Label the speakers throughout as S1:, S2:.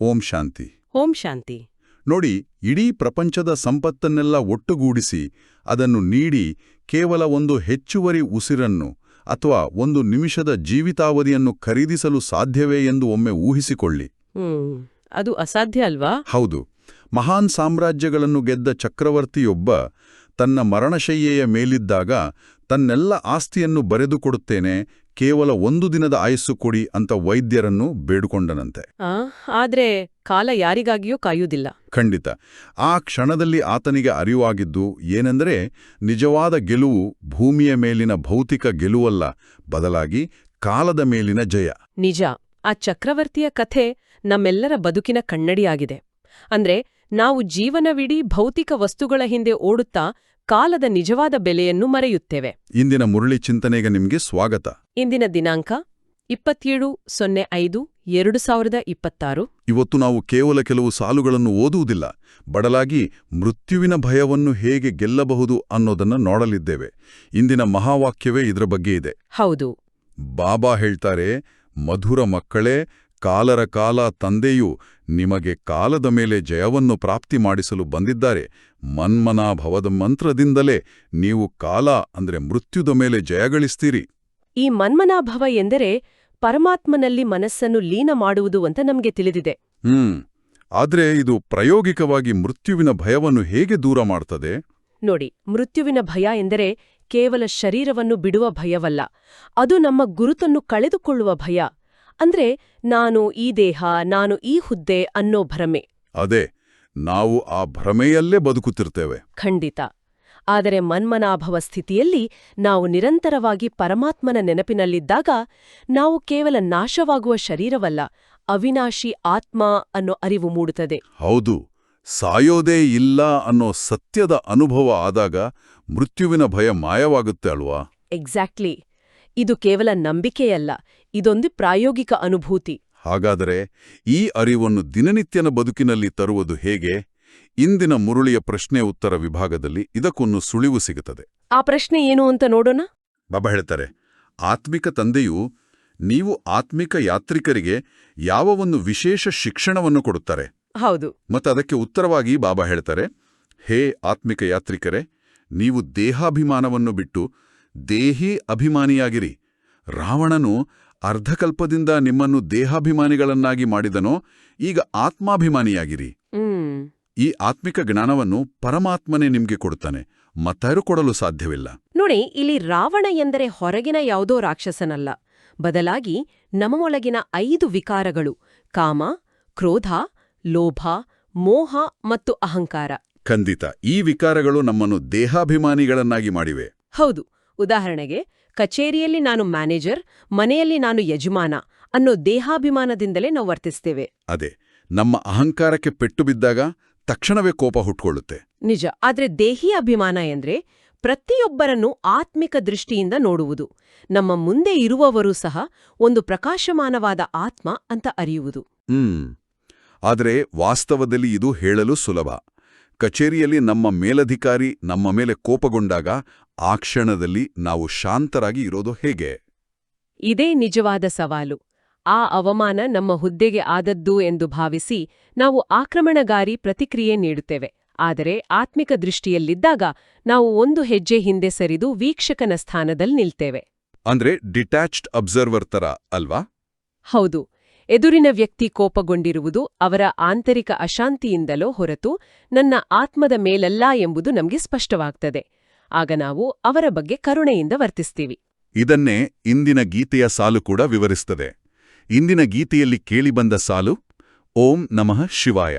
S1: ಓಂ ಶಾಂತಿ.
S2: ಓಂ ಶಾಂತಿ.
S1: ನೋಡಿ, ಇಡೀ ಪ್ರಪಂಚದ ಸಂಪತ್ತನ್ನೆಲ್ಲ ಒಟ್ಟುಗೂಡಿಸಿ ಅದನ್ನು ನೀಡಿ ಕೇವಲ ಒಂದು ಹೆಚ್ಚುವರಿ ಉಸಿರನ್ನು ಅಥವಾ ಒಂದು ನಿಮಿಷದ ಜೀವಿತಾವಧಿಯನ್ನು ಖರೀದಿಸಲು ಸಾಧ್ಯವೇ ಎಂದು ಒಮ್ಮೆ ಊಹಿಸಿಕೊಳ್ಳಿ.
S2: ಅದು ಅಸಾಧ್ಯ ಅಲ್ವಾ?
S1: ಹೌದು. ಮಹಾನ್ ಸಾಮ್ರಾಜ್ಯಗಳನ್ನು ಗೆದ್ದ ಚಕ್ರವರ್ತಿಯೊಬ್ಬ ತನ್ನ ಮರಣಶಯ್ಯೆಯ ಮೇಲಿದ್ದಾಗ ತನ್ನೆಲ್ಲ ಆಸ್ತಿಯನ್ನು ಬರೆದುಕೊಡುತ್ತೇನೆ, ಕೇವಲ 1 ದಿನದ ಆಯಸ್ಸು ಕೊಡಿ ಅಂತ ವೈದ್ಯರನ್ನು ಬೇಡಿಕೊಂಡನಂತೆ.
S2: ಆದ್ರೆ ಕಾಲ ಯಾರಿಗಾಗಿಯೂ ಕಾಯುವುದಿಲ್ಲ.
S1: ಖಂಡಿತ. ಆ ಕ್ಷಣದಲ್ಲಿ ಆತನಿಗೆ ಅರಿವಾಗಿದ್ದು ಏನೆಂದರೆ, ನಿಜವಾದ ಗೆಲುವು ಭೂಮಿಯ ಮೇಲಿನ ಭೌತಿಕ ಗೆಲುವಲ್ಲ, ಬದಲಾಗಿ ಕಾಲದ ಮೇಲಿನ ಜಯ.
S2: ನಿಜ. ಆ ಚಕ್ರವರ್ತಿಯ ಕಥೆ ನಮ್ಮೆಲ್ಲರ ಬದುಕಿನ ಕನ್ನಡಿಯಾಗಿದೆ. ಅಂದ್ರೆ ನಾವು ಜೀವನವಿಡೀ ಭೌತಿಕ ವಸ್ತುಗಳ ಹಿಂದೆ ಓಡುತ್ತಾ ಕಾಲದ ನಿಜವಾದ ಬೆಲೆಯನ್ನು ಮರೆಯುತ್ತೇವೆ.
S1: ಇಂದಿನ ಮುರಳಿ ಚಿಂತನೆಗೆ ನಿಮಗೆ ಸ್ವಾಗತ.
S2: ಇಂದಿನ ದಿನಾಂಕ 27/05/2026.
S1: ಇವತ್ತು ನಾವು ಕೇವಲ ಕೆಲವು ಸಾಲುಗಳನ್ನು ಓದುವುದಿಲ್ಲ, ಬದಲಾಗಿ ಮೃತ್ಯುವಿನ ಭಯವನ್ನು ಹೇಗೆ ಗೆಲ್ಲಬಹುದು ಅನ್ನೋದನ್ನು ನೋಡಲಿದ್ದೇವೆ. ಇಂದಿನ ಮಹಾವಾಕ್ಯವೇ ಇದರ ಬಗ್ಗೆ ಇದೆ.
S2: ಹೌದು.
S1: ಬಾಬಾ ಹೇಳ್ತಾರೆ, ಮಧುರ ಮಕ್ಕಳೇ, ಕಾಲರ ಕಾಲ ತಂದೆಯು ನಿಮಗೆ ಕಾಲದ ಮೇಲೆ ಜಯವನ್ನು ಪ್ರಾಪ್ತಿ ಮಾಡಿಸಲು ಬಂದಿದ್ದಾರೆ. ಮನ್ಮನಾಭವದ ಮಂತ್ರದಿಂದಲೇ ನೀವು ಕಾಲ ಅಂದ್ರೆ ಮೃತ್ಯುದ ಮೇಲೆ ಜಯಗಳಿಸ್ತೀರಿ.
S2: ಈ ಮನ್ಮನಾಭವ ಎಂದರೆ ಪರಮಾತ್ಮನಲ್ಲಿ ಮನಸ್ಸನ್ನು ಲೀನ ಮಾಡುವುದು ಅಂತ ನಮಗೆ ತಿಳಿದಿದೆ.
S1: ಆದ್ರೆ ಇದು ಪ್ರಾಯೋಗಿಕವಾಗಿ ಮೃತ್ಯುವಿನ ಭಯವನ್ನು ಹೇಗೆ ದೂರ ಮಾಡ್ತದೆ?
S2: ನೋಡಿ, ಮೃತ್ಯುವಿನ ಭಯ ಎಂದರೆ ಕೇವಲ ಶರೀರವನ್ನು ಬಿಡುವ ಭಯವಲ್ಲ, ಅದು ನಮ್ಮ ಗುರುತನ್ನು ಕಳೆದುಕೊಳ್ಳುವ ಭಯ. ಅಂದ್ರೆ ನಾನು ಈ ದೇಹ, ನಾನು ಈ ಹುದ್ದೆ ಅನ್ನೋ ಭ್ರಮೆ.
S1: ಅದೇ, ನಾವು ಆ ಭ್ರಮೆಯಲ್ಲೇ ಬದುಕುತ್ತಿರ್ತೇವೆ.
S2: ಖಂಡಿತ. ಆದರೆ ಮನ್ಮನಾಭವ ಸ್ಥಿತಿಯಲ್ಲಿ ನಾವು ನಿರಂತರವಾಗಿ ಪರಮಾತ್ಮನ ನೆನಪಿನಲ್ಲಿದ್ದಾಗ ನಾವು ಕೇವಲ ನಾಶವಾಗುವ ಶರೀರವಲ್ಲ, ಅವಿನಾಶಿ ಆತ್ಮ ಅನ್ನೋ ಅರಿವು ಮೂಡುತ್ತದೆ.
S1: ಹೌದು. ಸಾಯೋದೇ ಇಲ್ಲ ಅನ್ನೋ ಸತ್ಯದ ಅನುಭವ ಆದಾಗ ಮೃತ್ಯುವಿನ ಭಯ ಮಾಯವಾಗುತ್ತೆ ಅಲ್ವಾ?
S2: ಎಕ್ಸಾಕ್ಟ್ಲಿ. ಇದು ಕೇವಲ ನಂಬಿಕೆಯಲ್ಲ, ಇದೊಂದು ಪ್ರಾಯೋಗಿಕ ಅನುಭೂತಿ.
S1: ಹಾಗಾದರೆ ಈ ಅರಿವನ್ನು ದಿನನಿತ್ಯನ ಬದುಕಿನಲ್ಲಿ ತರುವುದು ಹೇಗೆ? ಇಂದಿನ ಮುರುಳಿಯ ಪ್ರಶ್ನೆ ಉತ್ತರ ವಿಭಾಗದಲ್ಲಿ ಇದಕ್ಕೊಂದು ಸುಳಿವು ಸಿಗುತ್ತದೆ.
S2: ಆ ಪ್ರಶ್ನೆ ಏನು ಅಂತ ನೋಡೋಣ.
S1: ಬಾಬಾ ಹೇಳ್ತಾರೆ, ಆತ್ಮಿಕ ತಂದೆಯು ನೀವು ಆತ್ಮಿಕ ಯಾತ್ರಿಕರಿಗೆ ಯಾವ ಒಂದು ವಿಶೇಷ ಶಿಕ್ಷಣವನ್ನು ಕೊಡುತ್ತಾರೆ.
S2: ಹೌದು.
S1: ಮತ್ತು ಅದಕ್ಕೆ ಉತ್ತರವಾಗಿ ಬಾಬಾ ಹೇಳ್ತಾರೆ, ಹೇ ಆತ್ಮಿಕ ಯಾತ್ರಿಕರೇ, ನೀವು ದೇಹಾಭಿಮಾನವನ್ನು ಬಿಟ್ಟು ದೇಹಿ ಅಭಿಮಾನಿಯಾಗಿರಿ. ರಾವಣನು ಅರ್ಧಕಲ್ಪದಿಂದ ನಿಮ್ಮನ್ನು ದೇಹಾಭಿಮಾನಿಗಳನ್ನಾಗಿ ಮಾಡಿದನೋ, ಈಗ ಆತ್ಮಾಭಿಮಾನಿಯಾಗಿರಿ. ಈ ಆತ್ಮಿಕ ಜ್ಞಾನವನ್ನು ಪರಮಾತ್ಮನೇ ನಿಮ್ಗೆ ಕೊಡುತ್ತಾನೆ, ಮತ್ತಾರು ಕೊಡಲು ಸಾಧ್ಯವಿಲ್ಲ.
S2: ನೋಡಿ, ಇಲ್ಲಿ ರಾವಣ ಎಂದರೆ ಹೊರಗಿನ ಯಾವುದೋ ರಾಕ್ಷಸನಲ್ಲ, ಬದಲಾಗಿ ನಮ್ಮೊಳಗಿನ 5 ವಿಕಾರಗಳು: ಕಾಮ, ಕ್ರೋಧ, ಲೋಭ, ಮೋಹ ಮತ್ತು ಅಹಂಕಾರ.
S1: ಖಂಡಿತ. ಈ ವಿಕಾರಗಳು ನಮ್ಮನ್ನು ದೇಹಾಭಿಮಾನಿಗಳನ್ನಾಗಿ ಮಾಡಿವೆ.
S2: ಹೌದು. ಉದಾಹರಣೆಗೆ, ಕಚೇರಿಯಲ್ಲಿ ನಾನು ಮ್ಯಾನೇಜರ್, ಮನೆಯಲ್ಲಿ ನಾನು ಯಜಮಾನ ಅನ್ನೋ ದೇಹಾಭಿಮಾನದಿಂದಲೇ ನಾವು ವರ್ತಿಸ್ತೇವೆ.
S1: ಅದೇ, ನಮ್ಮ ಅಹಂಕಾರಕ್ಕೆ ಪೆಟ್ಟು ಬಿದ್ದಾಗ ತಕ್ಷಣವೇ ಕೋಪ ಹುಟ್ಕೊಳ್ಳುತ್ತೆ.
S2: ನಿಜ. ಆದ್ರೆ ದೇಹಿ ಅಭಿಮಾನ ಎಂದ್ರೆ ಪ್ರತಿಯೊಬ್ಬರನ್ನು ಆತ್ಮಿಕ ದೃಷ್ಟಿಯಿಂದ ನೋಡುವುದು, ನಮ್ಮ ಮುಂದೆ ಇರುವವರೂ ಸಹ ಒಂದು ಪ್ರಕಾಶಮಾನವಾದ ಆತ್ಮ ಅಂತ ಅರಿಯುವುದು.
S1: ಆದರೆ ವಾಸ್ತವದಲ್ಲಿ ಇದು ಹೇಳಲು ಸುಲಭ. ಕಚೇರಿಯಲ್ಲಿ ನಮ್ಮ ಮೇಲಧಿಕಾರಿ ನಮ್ಮ ಮೇಲೆ ಕೋಪಗೊಂಡಾಗ ಆ ಕ್ಷಣದಲ್ಲಿ ನಾವು ಶಾಂತರಾಗಿ ಇರೋದು ಹೇಗೆ?
S2: ಇದೇ ನಿಜವಾದ ಸವಾಲು. ಆ ಅವಮಾನ ನಮ್ಮ ಹುದ್ದೆಗೆ ಆದದ್ದು ಎಂದು ಭಾವಿಸಿ ನಾವು ಆಕ್ರಮಣಕಾರಿ ಪ್ರತಿಕ್ರಿಯೆ ನೀಡುತ್ತೇವೆ. ಆದರೆ ಆತ್ಮಿಕ ದೃಷ್ಟಿಯಲ್ಲಿದ್ದಾಗ ನಾವು ಒಂದು ಹೆಜ್ಜೆ ಹಿಂದೆ ಸರಿದು ವೀಕ್ಷಕನ ಸ್ಥಾನದಲ್ಲಿ ನಿಲ್ತೇವೆ.
S1: ಅಂದ್ರೆ ಡಿಟ್ಯಾಚ್ಡ್ ಅಬ್ಸರ್ವರ್ ತರ ಅಲ್ವಾ?
S2: ಹೌದು. ಎದುರಿನ ವ್ಯಕ್ತಿ ಕೋಪಗೊಂಡಿರುವುದು ಅವರ ಆಂತರಿಕ ಅಶಾಂತಿಯಿಂದಲೋ ಹೊರತು ನನ್ನ ಆತ್ಮದ ಮೇಲಲ್ಲ ಎಂಬುದು ನಮಗೆ ಸ್ಪಷ್ಟವಾಗ್ತದೆ. ಆಗ ನಾವು ಅವರ ಬಗ್ಗೆ ಕರುಣೆಯಿಂದ ವರ್ತಿಸ್ತೀವಿ.
S1: ಇದನ್ನೇ ಇಂದಿನ ಗೀತೆಯ ಸಾಲು ಕೂಡ ವಿವರಿಸ್ತದೆ. ಇಂದಿನ ಗೀತೆಯಲ್ಲಿ ಕೇಳಿಬಂದ ಸಾಲು ಓಂ ನಮಃ ಶಿವಾಯ.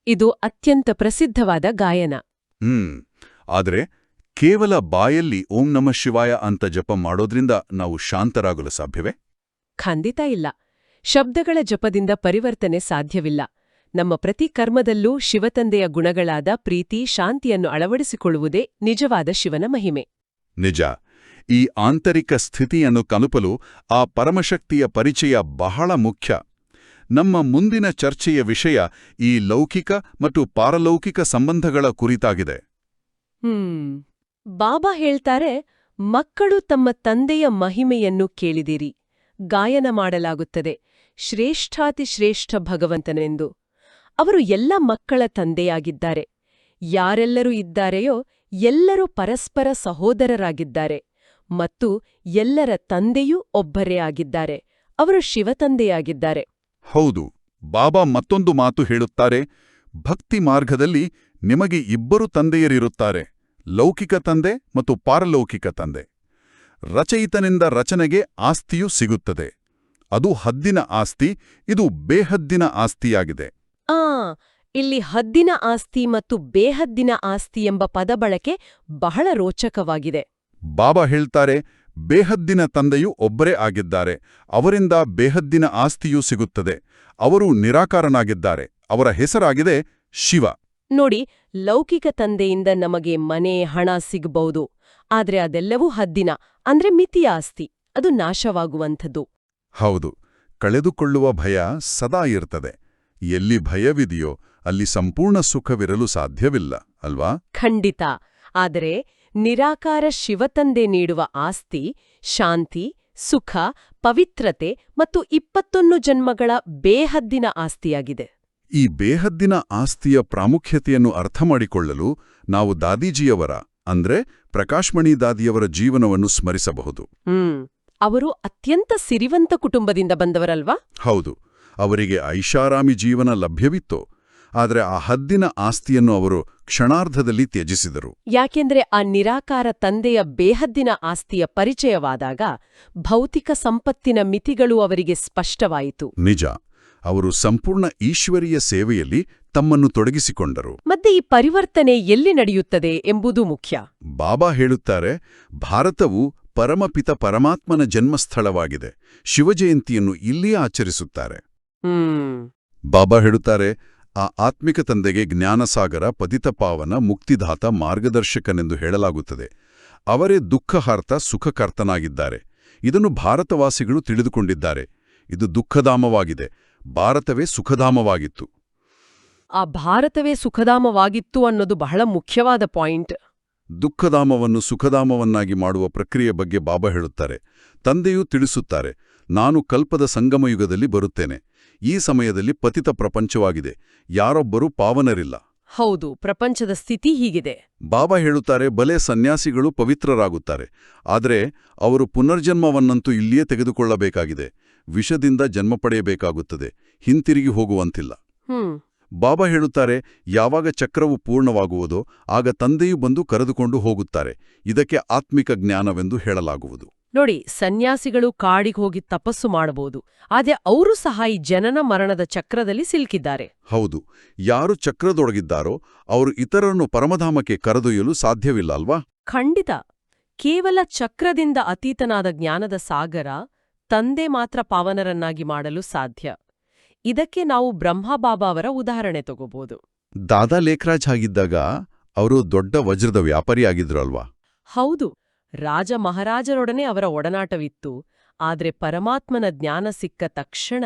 S2: ಇದು ಅತ್ಯಂತ ಪ್ರಸಿದ್ಧವಾದ ಗಾಯನ.
S1: ಆದರೆ ಕೇವಲ ಬಾಯಲ್ಲಿ ಓಂ ನಮಃ ಶಿವಾಯ ಅಂತ ಜಪ ಮಾಡೋದ್ರಿಂದ ನಾವು ಶಾಂತರಾಗಲು ಸಾಧ್ಯವೇ?
S2: ಖಂಡಿತ ಇಲ್ಲ. ಶಬ್ದಗಳ ಜಪದಿಂದ ಪರಿವರ್ತನೆ ಸಾಧ್ಯವಿಲ್ಲ. ನಮ್ಮ ಪ್ರತಿ ಕರ್ಮದಲ್ಲೂ ಶಿವತಂದೆಯ ಗುಣಗಳಾದ ಪ್ರೀತಿ, ಶಾಂತಿಯನ್ನು ಅಳವಡಿಸಿಕೊಳ್ಳುವುದೇ ನಿಜವಾದ ಶಿವನ ಮಹಿಮೆ.
S1: ನಿಜ. ಈ ಆಂತರಿಕ ಸ್ಥಿತಿಯನ್ನು ತಲುಪಲು ಆ ಪರಮಶಕ್ತಿಯ ಪರಿಚಯ ಬಹಳ ಮುಖ್ಯ. ನಮ್ಮ ಮುಂದಿನ ಚರ್ಚೆಯ ವಿಷಯ ಈ ಲೌಕಿಕ ಮತ್ತು ಪಾರಲೌಕಿಕ ಸಂಬಂಧಗಳ ಕುರಿತಾಗಿದೆ.
S2: ಬಾಬಾ ಹೇಳ್ತಾರೆ, ಮಕ್ಕಳು ತಮ್ಮ ತಂದೆಯ ಮಹಿಮೆಯನ್ನು ಕೇಳಿದಿರಿ, ಗಾಯನ ಮಾಡಲಾಗುತ್ತದೆ, ಶ್ರೇಷ್ಠಾತಿಶ್ರೇಷ್ಠ ಭಗವಂತನೆಂದು. ಅವರು ಎಲ್ಲ ಮಕ್ಕಳ ತಂದೆಯಾಗಿದ್ದಾರೆ. ಯಾರೆಲ್ಲರೂ ಇದ್ದಾರೆಯೋ ಎಲ್ಲರೂ ಪರಸ್ಪರ ಸಹೋದರರಾಗಿದ್ದಾರೆ ಮತ್ತು ಎಲ್ಲರ ತಂದೆಯೂ ಒಬ್ಬರೇ ಆಗಿದ್ದಾರೆ. ಅವರು ಶಿವತಂದೆಯಾಗಿದ್ದಾರೆ.
S1: ಹೌದು, ಬಾಬಾ ಮತ್ತೊಂದು ಮಾತು ಹೇಳುತ್ತಾರೆ, ಭಕ್ತಿ ಮಾರ್ಗದಲ್ಲಿ ನಿಮಗೆ ಇಬ್ಬರು ತಂದೆಯರಿರುತ್ತಾರೆ, ಲೌಕಿಕ ತಂದೆ ಮತ್ತು ಪಾರಲೌಕಿಕ ತಂದೆ. ರಚಯಿತನಿಂದ ರಚನೆಗೆ ಆಸ್ತಿಯೂ ಸಿಗುತ್ತದೆ. ಅದು ಹದ್ದಿನ ಆಸ್ತಿ, ಇದು ಬೇಹದ್ದಿನ ಆಸ್ತಿಯಾಗಿದೆ.
S2: ಇಲ್ಲಿ ಹದ್ದಿನ ಆಸ್ತಿ ಮತ್ತು ಬೇಹದ್ದಿನ ಆಸ್ತಿ ಎಂಬ ಪದ ಬಳಕೆ ಬಹಳ ರೋಚಕವಾಗಿದೆ.
S1: ಬಾಬಾ ಹೇಳ್ತಾರೆ, ಬೇಹದ್ದಿನ ತಂದೆಯೂ ಒಬ್ಬರೇ ಆಗಿದ್ದಾರೆ, ಅವರಿಂದ ಬೇಹದ್ದಿನ ಆಸ್ತಿಯೂ ಸಿಗುತ್ತದೆ. ಅವರು ನಿರಾಕಾರನಾಗಿದ್ದಾರೆ, ಅವರ ಹೆಸರಾಗಿದೆ ಶಿವ.
S2: ನೋಡಿ, ಲೌಕಿಕ ತಂದೆಯಿಂದ ನಮಗೆ ಮನೆ, ಹಣ ಸಿಗಬಹುದು. ಆದ್ರೆ ಅದೆಲ್ಲವೂ ಹದ್ದಿನ, ಅಂದ್ರೆ ಮಿತಿಯ ಆಸ್ತಿ. ಅದು ನಾಶವಾಗುವಂಥದ್ದು.
S1: ಹೌದು, ಕಳೆದುಕೊಳ್ಳುವ ಭಯ ಸದಾ ಇರ್ತದೆ. ಎಲ್ಲಿ ಭಯವಿದೆಯೋ ಅಲ್ಲಿ ಸಂಪೂರ್ಣ ಸುಖವಿರಲು ಸಾಧ್ಯವಿಲ್ಲ, ಅಲ್ವಾ?
S2: ಖಂಡಿತ. ಆದರೆ ನಿರಾಕಾರ ಶಿವತಂದೆ ನೀಡುವ ಆಸ್ತಿ ಶಾಂತಿ, ಸುಖ, ಪವಿತ್ರತೆ ಮತ್ತು 21 ಜನ್ಮಗಳ ಬೇಹದ್ದಿನ ಆಸ್ತಿಯಾಗಿದೆ.
S1: ಈ ಬೇಹದ್ದಿನ ಆಸ್ತಿಯ ಪ್ರಾಮುಖ್ಯತೆಯನ್ನು ಅರ್ಥಮಾಡಿಕೊಳ್ಳಲು ನಾವು ದಾದೀಜಿಯವರ ಅಂದ್ರೆ ಪ್ರಕಾಶ್ಮಣಿ ದಾದಿಯವರ ಜೀವನವನ್ನು ಸ್ಮರಿಸಬಹುದು.
S2: ಅವರು ಅತ್ಯಂತ ಸಿರಿವಂತ ಕುಟುಂಬದಿಂದ ಬಂದವರಲ್ವಾ?
S1: ಹೌದು, ಅವರಿಗೆ ಐಷಾರಾಮಿ ಜೀವನ ಲಭ್ಯವಿತ್ತು. ಆದರೆ ಆ ಹದ್ದಿನ ಆಸ್ತಿಯನ್ನು ಅವರು ಕ್ಷಣಾರ್ಧದಲ್ಲಿ ತ್ಯಜಿಸಿದರು.
S2: ಯಾಕೆಂದ್ರೆ ಆ ನಿರಾಕಾರ ತಂದೆಯ ಬೇಹದ್ದಿನ ಆಸ್ತಿಯ ಪರಿಚಯವಾದಾಗ ಭೌತಿಕ ಸಂಪತ್ತಿನ ಮಿತಿಗಳು ಅವರಿಗೆ ಸ್ಪಷ್ಟವಾಯಿತು.
S1: ನಿಜ, ಅವರು ಸಂಪೂರ್ಣ ಈಶ್ವರೀಯ ಸೇವೆಯಲ್ಲಿ ತಮ್ಮನ್ನು ತೊಡಗಿಸಿಕೊಂಡರು.
S2: ಮತ್ತೆ ಈ ಪರಿವರ್ತನೆ ಎಲ್ಲಿ ನಡೆಯುತ್ತದೆ ಎಂಬುದು ಮುಖ್ಯ.
S1: ಬಾಬಾ ಹೇಳುತ್ತಾರೆ, ಭಾರತವು ಪರಮಪಿತ ಪರಮಾತ್ಮನ ಜನ್ಮಸ್ಥಳವಾಗಿದೆ. ಶಿವಜಯಂತಿಯನ್ನು ಇಲ್ಲಿಯೇ ಆಚರಿಸುತ್ತಾರೆ. ಬಾಬಾ ಹೇಳುತ್ತಾರೆ, ಆ ಆತ್ಮಿಕ ತಂದೆಗೆ ಜ್ಞಾನಸಾಗರ, ಪತಿತಪಾವನ, ಮುಕ್ತಿದಾತ, ಮಾರ್ಗದರ್ಶಕನೆಂದು ಹೇಳಲಾಗುತ್ತದೆ. ಅವರೇ ದುಃಖಹಾರ್ತ, ಸುಖಕರ್ತನಾಗಿದ್ದಾರೆ. ಇದನ್ನು ಭಾರತವಾಸಿಗಳು ತಿಳಿದುಕೊಂಡಿದ್ದಾರೆ. ಇದು ದುಃಖಧಾಮವಾಗಿದೆ, ಭಾರತವೇ ಸುಖಧಾಮವಾಗಿತ್ತು.
S2: ಆ ಭಾರತವೇ ಸುಖಧಾಮವಾಗಿತ್ತು ಅನ್ನೋದು ಬಹಳ ಮುಖ್ಯವಾದ ಪಾಯಿಂಟ್.
S1: ದುಃಖಧಾಮವನ್ನು ಸುಖಧಾಮವನ್ನಾಗಿ ಮಾಡುವ ಪ್ರಕ್ರಿಯೆ ಬಗ್ಗೆ ಬಾಬಾ ಹೇಳುತ್ತಾರೆ. ತಂದೆಯೂ ತಿಳಿಸುತ್ತಾರೆ, ನಾನು ಕಲ್ಪದ ಸಂಗಮಯುಗದಲ್ಲಿ ಬರುತ್ತೇನೆ. ಈ ಸಮಯದಲ್ಲಿ ಪತಿತ ಪ್ರಪಂಚವಾಗಿದೆ, ಯಾರೊಬ್ಬರೂ ಪಾವನರಿಲ್ಲ.
S2: ಹೌದು, ಪ್ರಪಂಚದ ಸ್ಥಿತಿ ಹೀಗಿದೆ.
S1: ಬಾಬಾ ಹೇಳುತ್ತಾರೆ, ಬಲೆ ಸನ್ಯಾಸಿಗಳು ಪವಿತ್ರರಾಗುತ್ತಾರೆ, ಆದರೆ ಅವರು ಪುನರ್ಜನ್ಮವನ್ನಂತೂ ಇಲ್ಲಿಯೇ ತೆಗೆದುಕೊಳ್ಳಬೇಕಾಗಿದೆ. ವಿಷದಿಂದ ಜನ್ಮ ಪಡೆಯಬೇಕಾಗುತ್ತದೆ, ಹಿಂತಿರುಗಿ ಹೋಗುವಂತಿಲ್ಲ. ಬಾಬಾ ಹೇಳುತ್ತಾರೆ, ಯಾವಾಗ ಚಕ್ರವು ಪೂರ್ಣವಾಗುವುದೋ ಆಗ ತಂದೆಯು ಬಂದು ಕರೆದುಕೊಂಡು ಹೋಗುತ್ತಾರೆ. ಇದಕ್ಕೆ ಆತ್ಮಿಕ ಜ್ಞಾನವೆಂದು ಹೇಳಲಾಗುವುದು.
S2: ನೋಡಿ, ಸನ್ಯಾಸಿಗಳು ಕಾಡಿಗೆ ಹೋಗಿ ತಪಸ್ಸು ಮಾಡಬಹುದು, ಆದರೆ ಅವರು ಸಹ ಈ ಜನನ ಮರಣದ ಚಕ್ರದಲ್ಲಿ ಸಿಲುಕಿದ್ದಾರೆ.
S1: ಹೌದು, ಯಾರು ಚಕ್ರದೊಳಗಿದ್ದಾರೋ ಅವರು ಇತರರನ್ನು ಪರಮಧಾಮಕ್ಕೆ ಕರೆದೊಯ್ಯಲು ಸಾಧ್ಯವಿಲ್ಲ ಅಲ್ವಾ?
S2: ಖಂಡಿತ. ಕೇವಲ ಚಕ್ರದಿಂದ ಅತೀತನಾದ ಜ್ಞಾನದ ಸಾಗರ ತಂದೆ ಮಾತ್ರ ಪಾವನರನ್ನಾಗಿ ಮಾಡಲು ಸಾಧ್ಯ. ಇದಕ್ಕೆ ನಾವು ಬ್ರಹ್ಮಬಾಬಾ ಅವರ ಉದಾಹರಣೆ ತಗೋಬಹುದು.
S1: ದಾದಾ ಲೇಖರಾಜ್ ಆಗಿದ್ದಾಗ ಅವರು ದೊಡ್ಡ ವಜ್ರದ ವ್ಯಾಪಾರಿಯಾಗಿದ್ರು ಅಲ್ವಾ?
S2: ಹೌದು, ರಾಜ ಮಹಾರಾಜರೊಡನೆ ಅವರ ಒಡನಾಟವಿತ್ತು. ಆದ್ರೆ ಪರಮಾತ್ಮನ ಜ್ಞಾನ ಸಿಕ್ಕ ತಕ್ಷಣ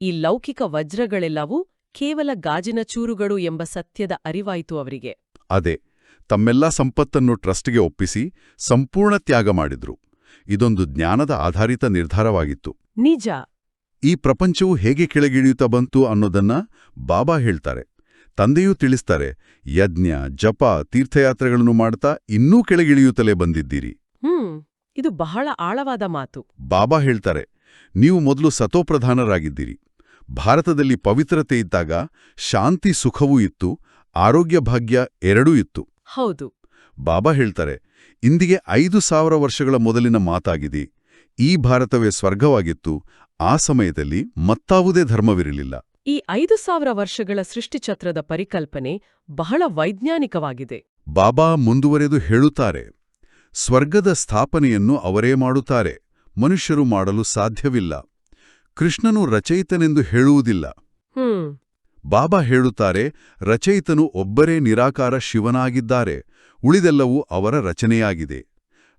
S2: ಈ ಲೌಕಿಕ ವಜ್ರಗಳೆಲ್ಲವೂ ಕೇವಲ ಗಾಜಿನ ಚೂರುಗಳು ಎಂಬ ಸತ್ಯದ ಅರಿವಾಯಿತು ಅವರಿಗೆ.
S1: ಅದೇ, ತಮ್ಮೆಲ್ಲ ಸಂಪತ್ತನ್ನು ಟ್ರಸ್ಟ್ಗೆ ಒಪ್ಪಿಸಿ ಸಂಪೂರ್ಣ ತ್ಯಾಗ ಮಾಡಿದ್ರು. ಇದೊಂದು ಜ್ಞಾನದ ಆಧಾರಿತ ನಿರ್ಧಾರವಾಗಿತ್ತು.
S2: ನಿಜ.
S1: ಈ ಪ್ರಪಂಚವು ಹೇಗೆ ಕೆಳಗಿಳಿಯುತ್ತಾ ಬಂತು ಅನ್ನೋದನ್ನ ಬಾಬಾ ಹೇಳ್ತಾರೆ. ತಂದೆಯೂ ತಿಳಿಸ್ತಾರೆ, ಯಜ್ಞ, ಜಪ, ತೀರ್ಥಯಾತ್ರೆಗಳನ್ನು ಮಾಡ್ತಾ ಇನ್ನೂ ಕೆಳಗಿಳಿಯುತ್ತಲೇ ಬಂದಿದ್ದೀರಿ.
S2: ಇದು ಬಹಳ ಆಳವಾದ ಮಾತು.
S1: ಬಾಬಾ ಹೇಳ್ತಾರೆ, ನೀವು ಮೊದಲು ಸತೋಪ್ರಧಾನರಾಗಿದ್ದೀರಿ. ಭಾರತದಲ್ಲಿ ಪವಿತ್ರತೆ ಇದ್ದಾಗ ಶಾಂತಿ, ಸುಖವೂ ಇತ್ತು, ಆರೋಗ್ಯ, ಭಾಗ್ಯ ಎರಡೂ ಇತ್ತು.
S2: ಹೌದು.
S1: ಬಾಬಾ ಹೇಳ್ತಾರೆ, ಇಂದಿಗೆ 5000 ವರ್ಷಗಳ ಮೊದಲಿನ ಮಾತಾಗಿದೆ. ಈ ಭಾರತವೇ ಸ್ವರ್ಗವಾಗಿತ್ತು. ಆ ಸಮಯದಲ್ಲಿ ಮತ್ತಾವುದೇ ಧರ್ಮವಿರಲಿಲ್ಲ.
S2: ಈ 5000 ವರ್ಷಗಳ ಸೃಷ್ಟಿಚಕ್ರದ ಪರಿಕಲ್ಪನೆ ಬಹಳ ವೈಜ್ಞಾನಿಕವಾಗಿದೆ.
S1: ಬಾಬಾ ಮುಂದುವರೆದು ಹೇಳುತ್ತಾರೆ, ಸ್ವರ್ಗದ ಸ್ಥಾಪನೆಯನ್ನು ಅವರೇ ಮಾಡುತ್ತಾರೆ, ಮನುಷ್ಯರು ಮಾಡಲು ಸಾಧ್ಯವಿಲ್ಲ. ಕೃಷ್ಣನು ರಚಯಿತನೆಂದು ಹೇಳುವುದಿಲ್ಲ. ಬಾಬಾ ಹೇಳುತ್ತಾರೆ, ರಚಯಿತನು ಒಬ್ಬರೇ ನಿರಾಕಾರ ಶಿವನಾಗಿದ್ದಾರೆ, ಉಳಿದೆಲ್ಲವೂ ಅವರ ರಚನೆಯಾಗಿದೆ.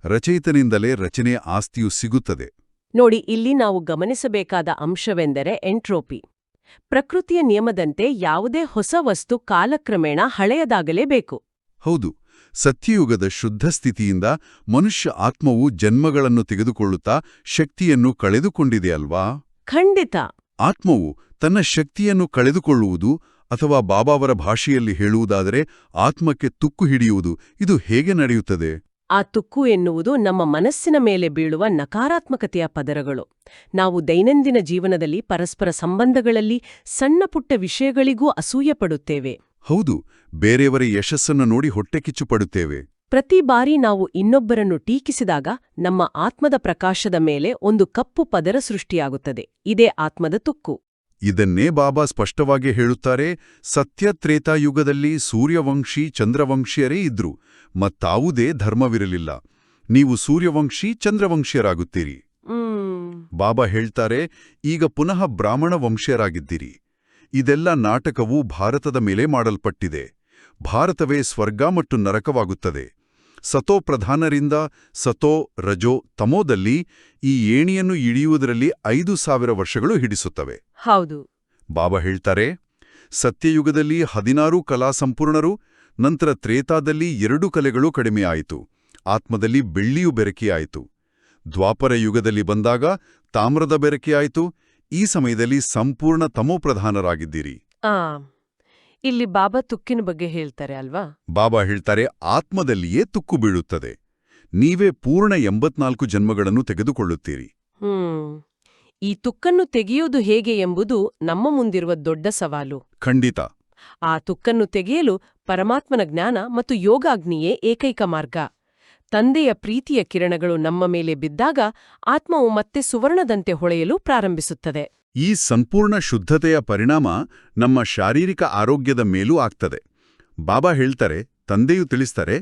S1: ರಚಯಿತನಿಂದಲೇ ರಚನೆಯ ಆಸ್ತಿಯು ಸಿಗುತ್ತದೆ.
S2: ನೋಡಿ, ಇಲ್ಲಿ ನಾವು ಗಮನಿಸಬೇಕಾದ ಅಂಶವೆಂದರೆ ಎಂಟ್ರೋಪಿ. ಪ್ರಕೃತಿಯ ನಿಯಮದಂತೆ ಯಾವುದೇ ಹೊಸ ವಸ್ತು ಕಾಲಕ್ರಮೇಣ ಹಳೆಯದಾಗಲೇಬೇಕು.
S1: ಹೌದು, ಸತ್ಯಯುಗದ ಶುದ್ಧ ಸ್ಥಿತಿಯಿಂದ ಮನುಷ್ಯ ಆತ್ಮವು ಜನ್ಮಗಳನ್ನು ತೆಗೆದುಕೊಳ್ಳುತ್ತಾ ಶಕ್ತಿಯನ್ನು ಕಳೆದುಕೊಂಡಿದೆಯಲ್ವಾ?
S2: ಖಂಡಿತ.
S1: ಆತ್ಮವು ತನ್ನ ಶಕ್ತಿಯನ್ನು ಕಳೆದುಕೊಳ್ಳುವುದು ಅಥವಾ ಬಾಬಾವರ ಭಾಷೆಯಲ್ಲಿ ಹೇಳುವುದಾದರೆ ಆತ್ಮಕ್ಕೆ ತುಕ್ಕು ಹಿಡಿಯುವುದು ಇದು ಹೇಗೆ ನಡೆಯುತ್ತದೆ?
S2: ಆ ತುಕ್ಕು ಎನ್ನುವುದು ನಮ್ಮ ಮನಸ್ಸಿನ ಮೇಲೆ ಬೀಳುವ ನಕಾರಾತ್ಮಕತೆಯ ಪದರಗಳು. ನಾವು ದೈನಂದಿನ ಜೀವನದಲ್ಲಿ ಪರಸ್ಪರ ಸಂಬಂಧಗಳಲ್ಲಿ ಸಣ್ಣಪುಟ್ಟ ವಿಷಯಗಳಿಗೂ ಅಸೂಯೆ ಪಡುತ್ತೇವೆ.
S1: ಹೌದು, ಬೇರೆಯವರ ಯಶಸ್ಸನ್ನು ನೋಡಿ ಹೊಟ್ಟೆಕಿಚ್ಚು ಪಡುತ್ತೇವೆ.
S2: ಪ್ರತಿ ಬಾರಿ ನಾವು ಇನ್ನೊಬ್ಬರನ್ನು ಟೀಕಿಸಿದಾಗ ನಮ್ಮ ಆತ್ಮದ ಪ್ರಕಾಶದ ಮೇಲೆ ಒಂದು ಕಪ್ಪು ಪದರ ಸೃಷ್ಟಿಯಾಗುತ್ತದೆ. ಇದೇ ಆತ್ಮದ ತುಕ್ಕು.
S1: ಇದನ್ನೇ ಬಾಬಾ ಸ್ಪಷ್ಟವಾಗಿ ಹೇಳುತ್ತಾರೆ. ಸತ್ಯ ತ್ರೇತಾಯುಗದಲ್ಲಿ ಸೂರ್ಯವಂಶಿ ಚಂದ್ರವಂಶಿಯರೇ ಇದ್ರು, ಮತ್ತಾವುದೇ ಧರ್ಮವಿರಲಿಲ್ಲ. ನೀವು ಸೂರ್ಯವಂಶಿ ಚಂದ್ರವಂಶಿಯರಾಗುತ್ತೀರಿ. ಬಾಬಾ ಹೇಳ್ತಾರೆ, ಈಗ ಪುನಃ ಬ್ರಾಹ್ಮಣ ವಂಶೀಯರಾಗಿದ್ದೀರಿ. ಇದೆಲ್ಲ ನಾಟಕವು ಭಾರತದ ಮೇಲೆ ಮಾಡಲ್ಪಟ್ಟಿದೆ. ಭಾರತವೇ ಸ್ವರ್ಗ ಮತ್ತು ನರಕವಾಗುತ್ತದೆ. ಸತೋ ಪ್ರಧಾನರಿಂದ ಸತೋ ರಜೋ ತಮೋದಲ್ಲಿ ಈ ಏಣಿಯನ್ನು ಇಳಿಯುವುದರಲ್ಲಿ 5000 ವರ್ಷಗಳು ಹಿಡಿಸುತ್ತವೆ.
S2: ಹೌದು.
S1: ಬಾಬಾ ಹೇಳ್ತಾರೆ, ಸತ್ಯಯುಗದಲ್ಲಿ 16 ಕಲಾ ಸಂಪೂರ್ಣರು, ನಂತರ ತ್ರೇತಾದಲ್ಲಿ 2 ಕಲೆಗಳು ಕಡಿಮೆಯಾಯಿತು. ಆತ್ಮದಲ್ಲಿ ಬೆಳ್ಳಿಯು ಬೆರಕೆಯಾಯಿತು. ದ್ವಾಪರ ಯುಗದಲ್ಲಿ ಬಂದಾಗ ತಾಮ್ರದ ಬೆರಕೆಯಾಯಿತು. ಈ ಸಮಯದಲ್ಲಿ ಸಂಪೂರ್ಣ ತಮೋಪ್ರಧಾನರಾಗಿದ್ದೀರಿ.
S2: ಇಲ್ಲಿ ಬಾಬಾ ತುಕ್ಕಿನ ಬಗ್ಗೆ ಹೇಳ್ತಾರೆ ಅಲ್ವಾ?
S1: ಬಾಬಾ ಹೇಳ್ತಾರೆ, ಆತ್ಮದಲ್ಲಿಯೇ ತುಕ್ಕು ಬೀಳುತ್ತದೆ. ನೀವೇ ಪೂರ್ಣ 84 ಜನ್ಮಗಳನ್ನು ತೆಗೆದುಕೊಳ್ಳುತ್ತೀರಿ.
S2: ಈ ತುಕ್ಕನ್ನು ತೆಗೆಯುವುದು ಹೇಗೆ ಎಂಬುದು ನಮ್ಮ ಮುಂದಿರುವ ದೊಡ್ಡ ಸವಾಲು.
S1: ಖಂಡಿತ.
S2: ಆ ತುಕ್ಕನ್ನು ತೆಗೆಯಲು ಪರಮಾತ್ಮನ ಜ್ಞಾನ ಮತ್ತು ಯೋಗಾಗ್ನಿಯೇ ಏಕೈಕ ಮಾರ್ಗ. ತಂದೆಯ ಪ್ರೀತಿಯ ಕಿರಣಗಳು ನಮ್ಮ ಮೇಲೆ ಬಿದ್ದಾಗ ಆತ್ಮವು ಮತ್ತೆ ಸುವರ್ಣದಂತೆ ಹೊಳೆಯಲು ಪ್ರಾರಂಭಿಸುತ್ತದೆ.
S1: ಈ ಸಂಪೂರ್ಣ ಶುದ್ಧತೆಯ ಪರಿಣಾಮ ನಮ್ಮ ಶಾರೀರಿಕ ಆರೋಗ್ಯದ ಮೇಲೂ ಆಗ್ತದೆ. ಬಾಬಾ ಹೇಳ್ತಾರೆ, ತಂದೆಯು ತಿಳಿಸ್ತಾರೆ,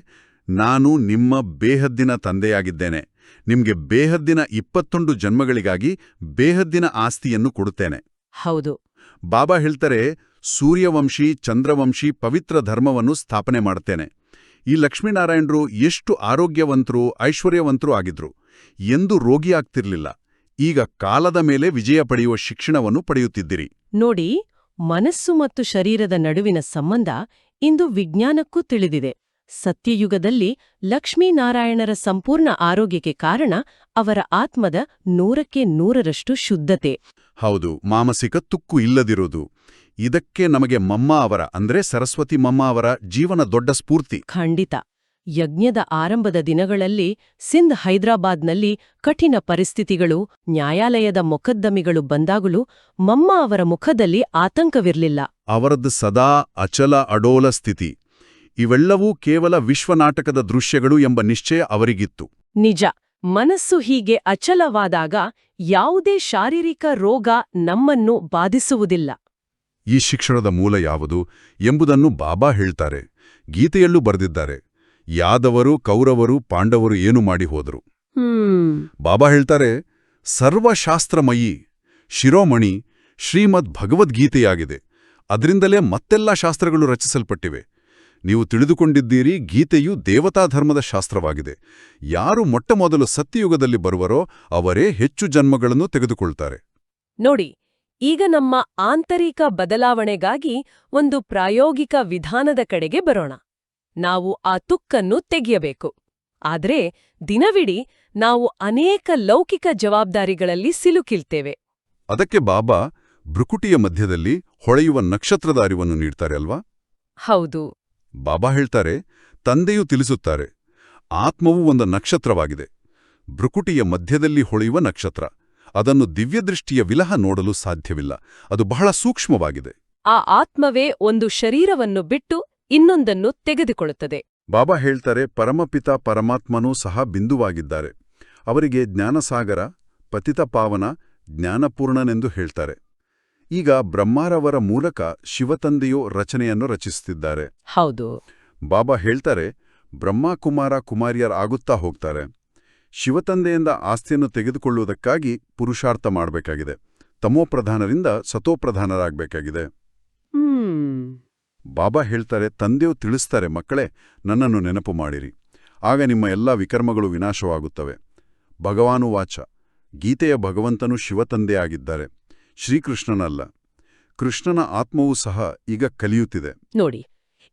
S1: ನಾನು ನಿಮ್ಮ ಬೇಹದ್ದಿನ ತಂದೆಯಾಗಿದ್ದೇನೆ. ನಿಮ್ಗೆ ಬೇಹದ್ದಿನ 21 ಜನ್ಮಗಳಿಗಾಗಿ ಬೇಹದ್ದಿನ ಆಸ್ತಿಯನ್ನು ಕೊಡುತ್ತೇನೆ.
S2: ಹೌದು.
S1: ಬಾಬಾ ಹೇಳ್ತಾರೆ, ಸೂರ್ಯವಂಶಿ ಚಂದ್ರವಂಶಿ ಪವಿತ್ರ ಧರ್ಮವನ್ನು ಸ್ಥಾಪನೆ ಮಾಡುತ್ತೇನೆ. ಈ ಲಕ್ಷ್ಮೀನಾರಾಯಣರು ಎಷ್ಟು ಆರೋಗ್ಯವಂತರು ಐಶ್ವರ್ಯವಂತರು ಆಗಿದ್ರು. ಎಂದೂ ರೋಗಿಯಾಗ್ತಿರ್ಲಿಲ್ಲ. ಈಗ ಕಾಲದ ಮೇಲೆ ವಿಜಯ ಪಡೆಯುವ ಶಿಕ್ಷಣವನ್ನು ಪಡೆಯುತ್ತಿದ್ದಿರಿ.
S2: ನೋಡಿ, ಮನಸ್ಸು ಮತ್ತು ಶರೀರದ ನಡುವಿನ ಸಂಬಂಧ ಇಂದು ವಿಜ್ಞಾನಕ್ಕೂ ತಿಳಿದಿದೆ. ಸತ್ಯಯುಗದಲ್ಲಿ ಲಕ್ಷ್ಮೀನಾರಾಯಣರ ಸಂಪೂರ್ಣ ಆರೋಗ್ಯಕ್ಕೆ ಕಾರಣ ಅವರ ಆತ್ಮದ 100ಕ್ಕೆ 100ರಷ್ಟು ಶುದ್ಧತೆ.
S1: ಹೌದು, ಮಾನಸಿಕ ತುಕ್ಕು ಇಲ್ಲದಿರೋದು. ಇದಕ್ಕೆ ನಮಗೆ ಮಮ್ಮ ಅವರ ಅಂದ್ರೆ ಸರಸ್ವತಿ ಮಮ್ಮ ಅವರ ಜೀವನ ದೊಡ್ಡ ಸ್ಫೂರ್ತಿ.
S2: ಖಂಡಿತ. ಯಜ್ಞದ ಆರಂಭದ ದಿನಗಳಲ್ಲಿ ಸಿಂಧ್ ಹೈದರಾಬಾದ್ನಲ್ಲಿ ಕಠಿಣ ಪರಿಸ್ಥಿತಿಗಳು, ನ್ಯಾಯಾಲಯದ ಮೊಕದ್ದಮೆಗಳು ಬಂದಾಗಲೂ ಮಮ್ಮ ಅವರ ಮುಖದಲ್ಲಿ ಆತಂಕವಿರಲಿಲ್ಲ.
S1: ಅವರದ್ದು ಸದಾ ಅಚಲ ಅಡೋಲ ಸ್ಥಿತಿ. ಇವೆಲ್ಲವೂ ಕೇವಲ ವಿಶ್ವನಾಟಕದ ದೃಶ್ಯಗಳು ಎಂಬ ನಿಶ್ಚಯ ಅವರಿಗಿತ್ತು.
S2: ನಿಜ. ಮನಸ್ಸು ಹೀಗೆ ಅಚಲವಾದಾಗ ಯಾವುದೇ ಶಾರೀರಿಕ ರೋಗ ನಮ್ಮನ್ನು ಬಾಧಿಸುವುದಿಲ್ಲ.
S1: ಈ ಶಿಕ್ಷಣದ ಮೂಲ ಯಾವುದು ಎಂಬುದನ್ನು ಬಾಬಾ ಹೇಳ್ತಾರೆ. ಗೀತೆಯಲ್ಲೂ ಬರೆದಿದ್ದಾರೆ. ಯಾದವರು ಕೌರವರು ಪಾಂಡವರು ಏನು ಮಾಡಿ ಹೋದರು. ಬಾಬಾ ಹೇಳ್ತಾರೆ, ಸರ್ವಶಾಸ್ತ್ರಮಯಿ ಶಿರೋಮಣಿ ಶ್ರೀಮದ್ ಭಗವದ್ಗೀತೆಯಾಗಿದೆ. ಅದರಿಂದಲೇ ಮತ್ತೆಲ್ಲ ಶಾಸ್ತ್ರಗಳು ರಚಿಸಲ್ಪಟ್ಟಿವೆ. ನೀವು ತಿಳಿದುಕೊಂಡಿದ್ದೀರಿ, ಗೀತೆಯು ದೇವತಾಧರ್ಮದ ಶಾಸ್ತ್ರವಾಗಿದೆ. ಯಾರು ಮೊಟ್ಟಮೊದಲು ಸತ್ಯಯುಗದಲ್ಲಿ ಬರುವರೋ ಅವರೇ ಹೆಚ್ಚು ಜನ್ಮಗಳನ್ನು ತೆಗೆದುಕೊಳ್ತಾರೆ.
S2: ನೋಡಿ, ಈಗ ನಮ್ಮ ಆಂತರಿಕ ಬದಲಾವಣೆಗಾಗಿ ಒಂದು ಪ್ರಾಯೋಗಿಕ ವಿಧಾನದ ಕಡೆಗೆ ಬರೋಣ. ನಾವು ಆ ತುಕ್ಕನ್ನು ತೆಗೆಯಬೇಕು. ಆದ್ರೆ ದಿನವಿಡೀ ನಾವು ಅನೇಕ ಲೌಕಿಕ ಜವಾಬ್ದಾರಿಗಳಲ್ಲಿ ಸಿಲುಕಿಲ್ತೇವೆ.
S1: ಅದಕ್ಕೆ ಬಾಬಾ ಭ್ರುಕುಟಿಯ ಮಧ್ಯದಲ್ಲಿ ಹೊಳೆಯುವ ನಕ್ಷತ್ರದ ಅರಿವನ್ನು ನೀಡ್ತಾರೆ ಅಲ್ವಾ?
S2: ಹೌದು.
S1: ಬಾಬಾ ಹೇಳ್ತಾರೆ, ತಂದೆಯೂ ತಿಳಿಸುತ್ತಾರೆ, ಆತ್ಮವು ಒಂದು ನಕ್ಷತ್ರವಾಗಿದೆ. ಭ್ರುಕುಟಿಯ ಮಧ್ಯದಲ್ಲಿ ಹೊಳೆಯುವ ನಕ್ಷತ್ರ. ಅದನ್ನು ದಿವ್ಯದೃಷ್ಟಿಯ ವಿಲಹ ನೋಡಲು ಸಾಧ್ಯವಿಲ್ಲ. ಅದು ಬಹಳ ಸೂಕ್ಷ್ಮವಾಗಿದೆ.
S2: ಆ ಆತ್ಮವೇ ಒಂದು ಶರೀರವನ್ನು ಬಿಟ್ಟು ಇನ್ನೊಂದನ್ನು ತೆಗೆದುಕೊಳ್ಳುತ್ತದೆ.
S1: ಬಾಬಾ ಹೇಳ್ತಾರೆ, ಪರಮಪಿತ ಪರಮಾತ್ಮನೂ ಸಹ ಬಿಂದುವಾಗಿದ್ದಾರೆ. ಅವರಿಗೆ ಜ್ಞಾನಸಾಗರ, ಪತಿತ ಪಾವನ, ಜ್ಞಾನಪೂರ್ಣನೆಂದು ಹೇಳ್ತಾರೆ. ಈಗ ಬ್ರಹ್ಮಾರವರ ಮೂಲಕ ಶಿವತಂದೆಯೋ ರಚನೆಯನ್ನು ರಚಿಸುತ್ತಿದ್ದಾರೆ.
S2: ಹೌದು.
S1: ಬಾಬಾ ಹೇಳ್ತಾರೆ, ಬ್ರಹ್ಮಕುಮಾರ ಕುಮಾರಿಯರಾಗುತ್ತಾ ಹೋಗ್ತಾರೆ. ಶಿವತಂದೆಯಿಂದ ಆಸ್ತಿಯನ್ನು ತೆಗೆದುಕೊಳ್ಳುವುದಕ್ಕಾಗಿ ಪುರುಷಾರ್ಥ ಮಾಡಬೇಕಾಗಿದೆ. ತಮೋಪ್ರಧಾನರಿಂದ ಸತೋಪ್ರಧಾನರಾಗಬೇಕಾಗಿದೆ. ಬಾಬಾ ಹೇಳ್ತಾರೆ, ತಂದೆಯು ತಿಳಿಸ್ತಾರೆ, ಮಕ್ಕಳೇ, ನನ್ನನ್ನು ನೆನಪು ಮಾಡಿರಿ, ಆಗ ನಿಮ್ಮ ಎಲ್ಲ ವಿಕರ್ಮಗಳು ವಿನಾಶವಾಗುತ್ತವೆ. ಭಗವಾನುವಾಚ. ಗೀತೆಯ ಭಗವಂತನು ಶಿವತಂದೆಯಾಗಿದ್ದಾರೆ, ಶ್ರೀಕೃಷ್ಣನಲ್ಲ. ಕೃಷ್ಣನ ಆತ್ಮವೂ ಸಹ ಈಗ ಕಲಿಯುತ್ತಿದೆ.
S2: ನೋಡಿ,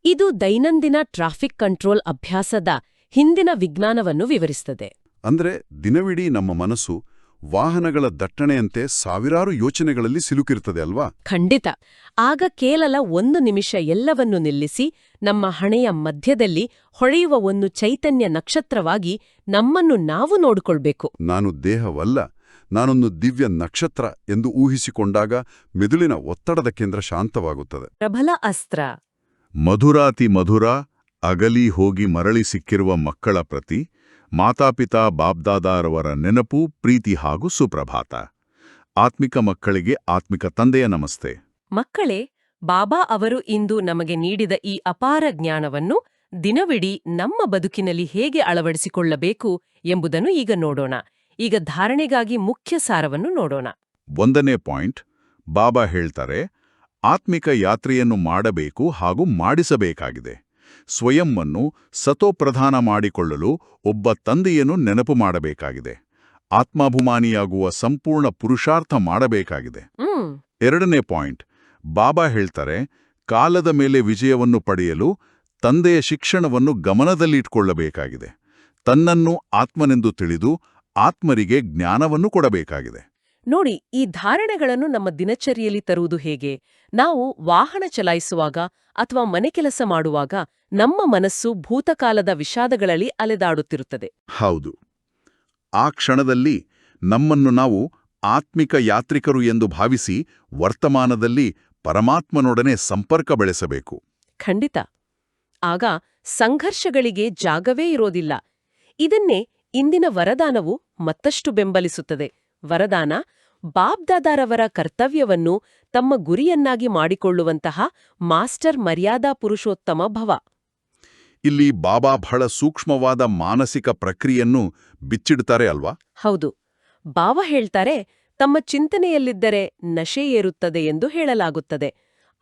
S2: ಇದು ದೈನಂದಿನ ಟ್ರಾಫಿಕ್ ಕಂಟ್ರೋಲ್ ಅಭ್ಯಾಸದ ಹಿಂದಿನ ವಿಜ್ಞಾನವನ್ನು ವಿವರಿಸುತ್ತದೆ.
S1: ಅಂದ್ರೆ ದಿನವಿಡೀ ನಮ್ಮ ಮನಸ್ಸು ವಾಹನಗಳ ದಟ್ಟಣೆಯಂತೆ ಸಾವಿರಾರು ಯೋಚನೆಗಳಲ್ಲಿ ಸಿಲುಕಿರ್ತದೆ ಅಲ್ವಾ?
S2: ಖಂಡಿತ. ಆಗ ಕೇವಲ 1 ನಿಮಿಷ ಎಲ್ಲವನ್ನೂ ನಿಲ್ಲಿಸಿ ನಮ್ಮ ಹಣೆಯ ಮಧ್ಯದಲ್ಲಿ ಹೊಳೆಯುವ ಒಂದು ಚೈತನ್ಯ ನಕ್ಷತ್ರವಾಗಿ ನಮ್ಮನ್ನು ನಾವು ನೋಡಿಕೊಳ್ಬೇಕು.
S1: ನಾನು ದೇಹವಲ್ಲ, ನಾನೊಂದು ದಿವ್ಯ ನಕ್ಷತ್ರ ಎಂದು ಊಹಿಸಿಕೊಂಡಾಗ ಮೆದುಳಿನ ಒತ್ತಡದ ಕೇಂದ್ರ ಶಾಂತವಾಗುತ್ತದೆ.
S2: ಪ್ರಬಲ ಅಸ್ತ್ರ.
S1: ಮಧುರಾತಿ ಮಧುರ, ಅಗಲಿ ಹೋಗಿ ಮರಳಿ ಸಿಕ್ಕಿರುವ ಮಕ್ಕಳ ಪ್ರತಿ ಮಾತಾಪಿತಾ ಬಾಬ್ದಾದಾರವರ ನೆನಪು, ಪ್ರೀತಿ ಹಾಗೂ ಸುಪ್ರಭಾತ. ಆತ್ಮಿಕ ಮಕ್ಕಳಿಗೆ ಆತ್ಮಿಕ ತಂದೆಯ ನಮಸ್ತೆ.
S2: ಮಕ್ಕಳೇ, ಬಾಬಾ ಅವರು ಇಂದು ನಮಗೆ ನೀಡಿದ ಈ ಅಪಾರ ಜ್ಞಾನವನ್ನು ದಿನವಿಡೀ ನಮ್ಮ ಬದುಕಿನಲ್ಲಿ ಹೇಗೆ ಅಳವಡಿಸಿಕೊಳ್ಳಬೇಕು ಎಂಬುದನ್ನು ಈಗ ನೋಡೋಣ. ಈಗ ಧಾರಣೆಗಾಗಿ ಮುಖ್ಯ ಸಾರವನ್ನು ನೋಡೋಣ.
S1: 1ನೇ ಪಾಯಿಂಟ್, ಬಾಬಾ ಹೇಳ್ತಾರೆ, ಆತ್ಮಿಕ ಯಾತ್ರೆಯನ್ನು ಮಾಡಬೇಕು ಹಾಗೂ ಮಾಡಿಸಬೇಕಾಗಿದೆ. ಸ್ವಯಂವನ್ನು ಸತೋಪ್ರಧಾನ ಮಾಡಿಕೊಳ್ಳಲು ಒಬ್ಬ ತಂದೆಯನ್ನು ನೆನಪು ಮಾಡಬೇಕಾಗಿದೆ. ಆತ್ಮಾಭಿಮಾನಿಯಾಗುವ ಸಂಪೂರ್ಣ ಪುರುಷಾರ್ಥ ಮಾಡಬೇಕಾಗಿದೆ. 2ನೇ ಪಾಯಿಂಟ್, ಬಾಬಾ ಹೇಳ್ತಾರೆ, ಕಾಲದ ಮೇಲೆ ವಿಜಯವನ್ನು ಪಡೆಯಲು ತಂದೆಯ ಶಿಕ್ಷಣವನ್ನು ಗಮನದಲ್ಲಿಟ್ಕೊಳ್ಳಬೇಕಾಗಿದೆ. ತನ್ನನ್ನು ಆತ್ಮನೆಂದು ತಿಳಿದು ಆತ್ಮರಿಗೆ ಜ್ಞಾನವನ್ನು ಕೊಡಬೇಕಾಗಿದೆ.
S2: ನೋಡಿ, ಈ ಧಾರಣೆಗಳನ್ನು ನಮ್ಮ ದಿನಚರಿಯಲ್ಲಿ ತರುವುದು ಹೇಗೆ? ನಾವು ವಾಹನ ಚಲಾಯಿಸುವಾಗ ಅಥವಾ ಮನೆ ಕೆಲಸ ಮಾಡುವಾಗ ನಮ್ಮ ಮನಸ್ಸು ಭೂತಕಾಲದ ವಿಷಾದಗಳಲ್ಲಿ ಅಲೆದಾಡುತ್ತಿರುತ್ತದೆ.
S1: ಹೌದು. ಆ ಕ್ಷಣದಲ್ಲಿ ನಮ್ಮನ್ನು ನಾವು ಆತ್ಮಿಕ ಯಾತ್ರಿಕರು ಎಂದು ಭಾವಿಸಿ ವರ್ತಮಾನದಲ್ಲಿ ಪರಮಾತ್ಮನೊಡನೆ ಸಂಪರ್ಕ ಬೆಳೆಸಬೇಕು.
S2: ಖಂಡಿತ. ಆಗ ಸಂಘರ್ಷಗಳಿಗೆ ಜಾಗವೇ ಇರೋದಿಲ್ಲ. ಇದನ್ನೇ ಇಂದಿನ ವರದಾನವು ಮತ್ತಷ್ಟು ಬೆಂಬಲಿಸುತ್ತದೆ. ವರದಾನ ಬಾಬ್ದಾದಾರವರ ಕರ್ತವ್ಯವನ್ನು ತಮ್ಮ ಗುರಿಯನ್ನಾಗಿ ಮಾಡಿಕೊಳ್ಳುವಂತಹ ಮಾಸ್ಟರ್ ಮರ್ಯಾದಾ ಪುರುಷೋತ್ತಮ ಭವ.
S1: ಇಲ್ಲಿ ಬಾಬಾ ಬಹಳ ಸೂಕ್ಷ್ಮವಾದ ಮಾನಸಿಕ ಪ್ರಕ್ರಿಯೆಯನ್ನು ಬಿಚ್ಚಿಡ್ತಾರೆ ಅಲ್ವಾ?
S2: ಹೌದು. ಬಾಬಾ ಹೇಳ್ತಾರೆ, ತಮ್ಮ ಚಿಂತನೆಯಲ್ಲಿದ್ದರೆ ನಶೆ ಏರುತ್ತದೆ ಎಂದು ಹೇಳಲಾಗುತ್ತದೆ.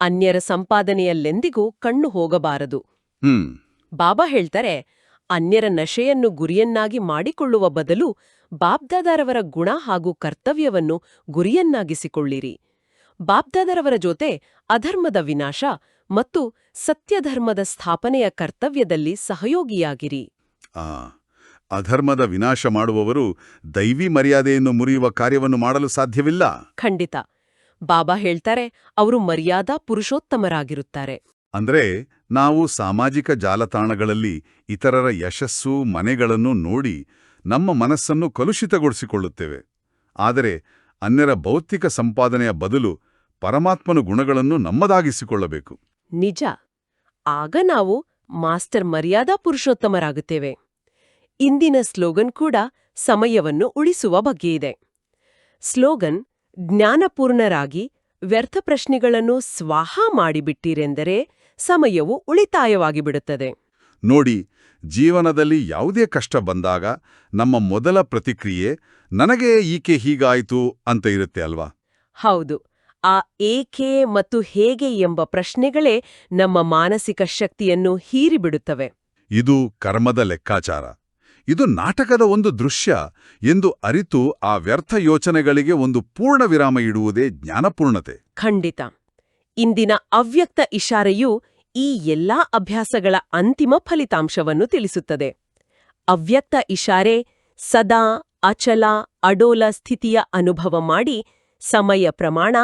S2: ಅನ್ಯರ ಸಂಪಾದನೆಯಲ್ಲೆಂದಿಗೂ ಕಣ್ಣು ಹೋಗಬಾರದು. ಬಾಬಾ ಹೇಳ್ತಾರೆ, ಅನ್ಯರ ನಶೆಯನ್ನು ಗುರಿಯನ್ನಾಗಿ ಮಾಡಿಕೊಳ್ಳುವ ಬದಲು ಬಾಬ್ದಾದಾರವರ ಗುಣ ಹಾಗೂ ಕರ್ತವ್ಯವನ್ನು ಗುರಿಯನ್ನಾಗಿಸಿಕೊಳ್ಳಿರಿ. ಬಾಬ್ದಾದಾರವರ ಜೊತೆ ಅಧರ್ಮದ ವಿನಾಶ ಮತ್ತು ಸತ್ಯಧರ್ಮದ ಸ್ಥಾಪನೆಯ ಕರ್ತವ್ಯದಲ್ಲಿ ಸಹಯೋಗಿಯಾಗಿರಿ.
S1: ಅಧರ್ಮದ ವಿನಾಶ ಮಾಡುವವರು ದೈವಿ ಮರ್ಯಾದೆಯನ್ನು ಮುರಿಯುವ ಕಾರ್ಯವನ್ನು ಮಾಡಲು ಸಾಧ್ಯವಿಲ್ಲ.
S2: ಖಂಡಿತ. ಬಾಬಾ ಹೇಳ್ತಾರೆ, ಅವರು ಮರ್ಯಾದಾ ಪುರುಷೋತ್ತಮರಾಗಿರುತ್ತಾರೆ.
S1: ಅಂದ್ರೆ ನಾವು ಸಾಮಾಜಿಕ ಜಾಲತಾಣಗಳಲ್ಲಿ ಇತರರ ಯಶಸ್ಸು, ಮನೆಗಳನ್ನು ನೋಡಿ ನಮ್ಮ ಮನಸ್ಸನ್ನು ಕಲುಷಿತಗೊಳಿಸಿಕೊಳ್ಳುತ್ತೇವೆ. ಆದರೆ ಅನ್ಯರ ಭೌತಿಕ ಸಂಪಾದನೆಯ ಬದಲು ಪರಮಾತ್ಮನ ಗುಣಗಳನ್ನು ನಮ್ಮದಾಗಿಸಿಕೊಳ್ಳಬೇಕು.
S2: ನಿಜ. ಆಗ ನಾವು ಮಾಸ್ಟರ್ ಮರ್ಯಾದಾ ಪುರುಷೋತ್ತಮರಾಗುತ್ತೇವೆ. ಇಂದಿನ ಸ್ಲೋಗನ್ ಕೂಡ ಸಮಯವನ್ನು ಉಳಿಸುವ ಬಗ್ಗೆಯಿದೆ. ಸ್ಲೋಗನ್ ಜ್ಞಾನಪೂರ್ಣರಾಗಿ ವ್ಯರ್ಥ ಪ್ರಶ್ನೆಗಳನ್ನು ಸ್ವಾಹ ಮಾಡಿಬಿಟ್ಟಿರೆಂದರೆ ಸಮಯವು ಉಳಿತಾಯವಾಗಿ ಬಿಡುತ್ತದೆ.
S1: ನೋಡಿ, ಜೀವನದಲ್ಲಿ ಯಾವುದೇ ಕಷ್ಟ ಬಂದಾಗ ನಮ್ಮ ಮೊದಲ ಪ್ರತಿಕ್ರಿಯೆ ನನಗೆ ಈಕೆ ಹೀಗಾಯಿತು ಅಂತ ಇರುತ್ತೆ ಅಲ್ವಾ?
S2: ಹೌದು. ಆ ಏಕೆ ಮತ್ತು ಹೇಗೆ ಎಂಬ ಪ್ರಶ್ನೆಗಳೇ ನಮ್ಮ ಮಾನಸಿಕ ಶಕ್ತಿಯನ್ನು ಹೀರಿಬಿಡುತ್ತವೆ.
S1: ಇದು ಕರ್ಮದ ಲೆಕ್ಕಾಚಾರ. ಇದು ನಾಟಕದ ಒಂದು ದೃಶ್ಯ ಎಂದು ಅರಿತು ಆ ವ್ಯರ್ಥ ಯೋಚನೆಗಳಿಗೆ ಒಂದು ಪೂರ್ಣ ವಿರಾಮ ಇಡುವುದೇ ಜ್ಞಾನಪೂರ್ಣತೆ.
S2: ಖಂಡಿತ. ಇಂದಿನ ಅವ್ಯಕ್ತ ಇಶಾರೆಯು ಈ ಎಲ್ಲಾ ಅಭ್ಯಾಸಗಳ ಅಂತಿಮ ಫಲಿತಾಂಶವನ್ನು ತಿಳಿಸುತ್ತದೆ. ಅವ್ಯಕ್ತ ಇಶಾರೆ ಸದಾ ಅಚಲ ಅಡೋಲ ಸ್ಥಿತಿಯ ಅನುಭವ ಮಾಡಿ ಸಮಯ ಪ್ರಮಾಣ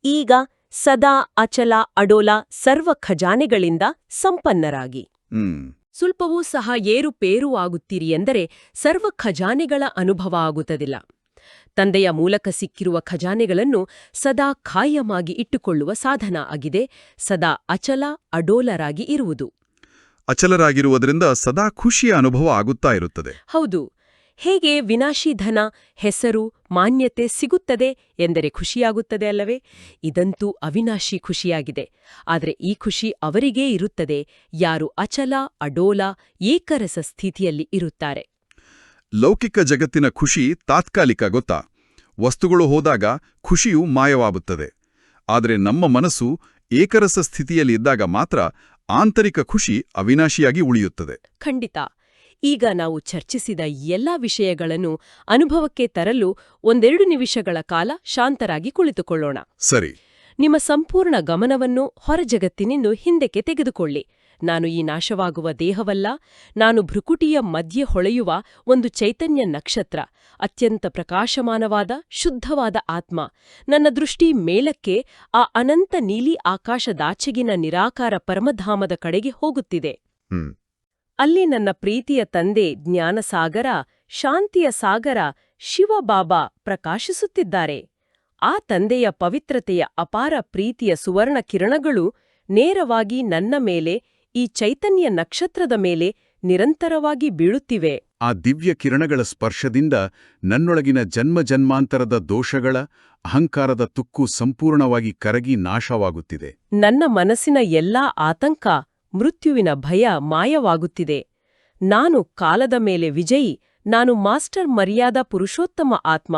S2: ಈಗ ಸದಾ ಅಚಲ ಅಡೋಲ ಸರ್ವ ಖಜಾನೆಗಳಿಂದ ಸಂಪನ್ನರಾಗಿ. ಸ್ವಲ್ಪವೂ ಸಹ ಏರುಪೇರು ಆಗುತ್ತೀರಿ ಎಂದರೆ ಸರ್ವ ಖಜಾನೆಗಳ ಅನುಭವ ಆಗುತ್ತದಿಲ್ಲ. ತಂದೆಯ ಮೂಲಕ ಸಿಕ್ಕಿರುವ ಖಜಾನೆಗಳನ್ನು ಸದಾ ಖಾಯಮಾಗಿ ಇಟ್ಟುಕೊಳ್ಳುವ ಸಾಧನ ಆಗಿದೆ ಸದಾ ಅಚಲ ಅಡೋಲರಾಗಿ ಇರುವುದು.
S1: ಅಚಲರಾಗಿರುವುದರಿಂದ ಸದಾ ಖುಷಿಯ ಅನುಭವ ಆಗುತ್ತಾ ಇರುತ್ತದೆ.
S2: ಹೌದು. ಹೇಗೆ ವಿನಾಶಿ ಧನ, ಹೆಸರು, ಮಾನ್ಯತೆ ಸಿಗುತ್ತದೆ ಎಂದರೆ ಖುಷಿಯಾಗುತ್ತದೆ ಅಲ್ಲವೇ? ಇದಂತೂ ಅವಿನಾಶಿ ಖುಷಿಯಾಗಿದೆ. ಆದರೆ ಈ ಖುಷಿ ಅವರಿಗೇ ಇರುತ್ತದೆ ಯಾರು ಅಚಲ ಅಡೋಲ ಏಕರಸ ಸ್ಥಿತಿಯಲ್ಲಿ ಇರುತ್ತಾರೆ.
S1: ಲೌಕಿಕ ಜಗತ್ತಿನ ಖುಷಿ ತಾತ್ಕಾಲಿಕ, ಗೊತ್ತಾ? ವಸ್ತುಗಳು ಹೋದಾಗ ಖುಷಿಯು ಮಾಯವಾಗುತ್ತದೆ. ಆದರೆ ನಮ್ಮ ಮನಸ್ಸು ಏಕರಸ ಸ್ಥಿತಿಯಲ್ಲಿ ಇದ್ದಾಗ ಮಾತ್ರ ಆಂತರಿಕ ಖುಷಿ ಅವಿನಾಶಿಯಾಗಿ ಉಳಿಯುತ್ತದೆ.
S2: ಖಂಡಿತ. ಈಗ ನಾವು ಚರ್ಚಿಸಿದ ಎಲ್ಲಾ ವಿಷಯಗಳನ್ನು ಅನುಭವಕ್ಕೆ ತರಲು 1-2 ನಿಮಿಷಗಳ ಕಾಲ ಶಾಂತರಾಗಿ ಕುಳಿತುಕೊಳ್ಳೋಣ.
S1: ಸರಿ.
S2: ನಿಮ್ಮ ಸಂಪೂರ್ಣ ಗಮನವನ್ನು ಹೊರಜಗತ್ತಿನಿಂದ ಹಿಂದಕ್ಕೆ ತೆಗೆದುಕೊಳ್ಳಿ. ನಾನು ಈ ನಾಶವಾಗುವ ದೇಹವಲ್ಲ, ನಾನು ಭೃಕುಟಿಯ ಮಧ್ಯೆ ಹೊಳೆಯುವ ಒಂದು ಚೈತನ್ಯ ನಕ್ಷತ್ರ, ಅತ್ಯಂತ ಪ್ರಕಾಶಮಾನವಾದ ಶುದ್ಧವಾದ ಆತ್ಮ. ನನ್ನ ದೃಷ್ಟಿ ಮೇಲಕ್ಕೆ, ಆ ಅನಂತ ನೀಲಿ ಆಕಾಶದಾಚೆಗಿನ ನಿರಾಕಾರ ಪರಮಧಾಮದ ಕಡೆಗೆ ಹೋಗುತ್ತಿದೆ. ಅಲ್ಲಿ ನನ್ನ ಪ್ರೀತಿಯ ತಂದೆ ಜ್ಞಾನಸಾಗರ, ಶಾಂತಿಯ ಸಾಗರ ಶಿವಬಾಬಾ ಪ್ರಕಾಶಿಸುತ್ತಿದ್ದಾರೆ. ಆ ತಂದೆಯ ಪವಿತ್ರತೆಯ ಅಪಾರ ಪ್ರೀತಿಯ ಸುವರ್ಣ ಕಿರಣಗಳು ನೇರವಾಗಿ ನನ್ನ ಮೇಲೆ, ಈ ಚೈತನ್ಯ ನಕ್ಷತ್ರದ ಮೇಲೆ ನಿರಂತರವಾಗಿ ಬೀಳುತ್ತಿವೆ.
S3: ಆ ದಿವ್ಯ ಕಿರಣಗಳ ಸ್ಪರ್ಶದಿಂದ ನನ್ನೊಳಗಿನ ಜನ್ಮಜನ್ಮಾಂತರದ ದೋಷಗಳ, ಅಹಂಕಾರದ ತುಕ್ಕು ಸಂಪೂರ್ಣವಾಗಿ ಕರಗಿ ನಾಶವಾಗುತ್ತಿದೆ.
S2: ನನ್ನ ಮನಸ್ಸಿನ ಎಲ್ಲಾ ಆತಂಕ, ಮೃತ್ಯುವಿನ ಭಯ ಮಾಯವಾಗುತ್ತಿದೆ. ನಾನು ಕಾಲದ ಮೇಲೆ ವಿಜಯಿ, ನಾನು ಮಾಸ್ಟರ್ ಮರ್ಯಾದಾ ಪುರುಷೋತ್ತಮ ಆತ್ಮ,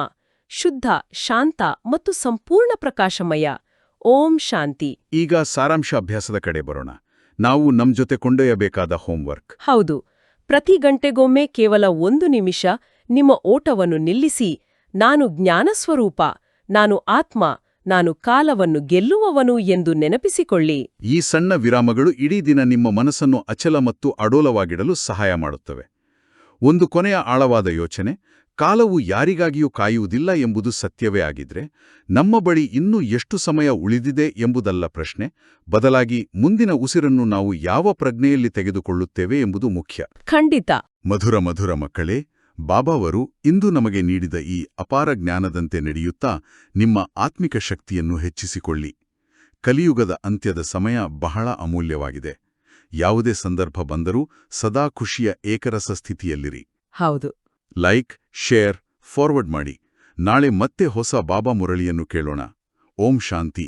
S2: ಶುದ್ಧ, ಶಾಂತ ಮತ್ತು ಸಂಪೂರ್ಣ ಪ್ರಕಾಶಮಯ. ಓಂ ಶಾಂತಿ.
S3: ಈಗ ಸಾರಾಂಶ ಅಭ್ಯಾಸದ ಕಡೆ ಬರೋಣ. ನಾವು ನಮ್ ಜೊತೆ ಕೊಂಡೊಯ್ಯಬೇಕಾದ ಹೋಂವರ್ಕ್.
S2: ಹೌದು, ಪ್ರತಿ ಗಂಟೆಗೊಮ್ಮೆ ಕೇವಲ 1 ನಿಮಿಷ ನಿಮ್ಮ ಓಟವನ್ನು ನಿಲ್ಲಿಸಿ, ನಾನು ಜ್ಞಾನಸ್ವರೂಪ, ನಾನು ಆತ್ಮ, ನಾನು ಕಾಲವನ್ನು ಗೆಲ್ಲುವವನು ಎಂದು ನೆನಪಿಸಿಕೊಳ್ಳಿ.
S3: ಈ ಸಣ್ಣ ವಿರಾಮಗಳು ಇಡೀ ದಿನ ನಿಮ್ಮ ಮನಸ್ಸನ್ನು ಅಚಲ ಮತ್ತು ಅಡೋಲವಾಗಿಡಲು ಸಹಾಯ ಮಾಡುತ್ತವೆ. ಒಂದು ಕೊನೆಯ ಆಳವಾದ ಯೋಚನೆ: ಕಾಲವು ಯಾರಿಗಾಗಿಯೂ ಕಾಯುವುದಿಲ್ಲ ಎಂಬುದು ಸತ್ಯವೇ ಆಗಿದ್ರೆ, ನಮ್ಮ ಬಳಿ ಇನ್ನೂ ಎಷ್ಟು ಸಮಯ ಉಳಿದಿದೆ ಎಂಬುದಲ್ಲ ಪ್ರಶ್ನೆ, ಬದಲಾಗಿ ಮುಂದಿನ ಉಸಿರನ್ನು ನಾವು ಯಾವ ಪ್ರಜ್ಞೆಯಲ್ಲಿ ತೆಗೆದುಕೊಳ್ಳುತ್ತೇವೆ ಎಂಬುದು ಮುಖ್ಯ.
S2: ಖಂಡಿತ.
S3: ಮಧುರ ಮಕ್ಕಳೇ, ಬಾಬಾವರು ಇಂದು ನಮಗೆ ನೀಡಿದ ಈ ಅಪಾರ ಜ್ಞಾನದಂತೆ ನಡೆಯುತ್ತಾ ನಿಮ್ಮ ಆತ್ಮಿಕ ಶಕ್ತಿಯನ್ನು ಹೆಚ್ಚಿಸಿಕೊಳ್ಳಿ. ಕಲಿಯುಗದ ಅಂತ್ಯದ ಸಮಯ ಬಹಳ ಅಮೂಲ್ಯವಾಗಿದೆ. ಯಾವುದೇ ಸಂದರ್ಭ ಬಂದರೂ ಸದಾ ಖುಷಿಯ ಏಕರಸ ಸ್ಥಿತಿಯಲ್ಲಿರಿ.
S2: ಹೌದು.
S3: ಲೈಕ್, ಶೇರ್, ಫಾರ್ವರ್ಡ್ ಮಾಡಿ. ನಾಳೆ ಮತ್ತೆ ಹೊಸ ಬಾಬಾ ಮುರಳಿಯನ್ನು ಕೇಳೋಣ. ಓಂ ಶಾಂತಿ.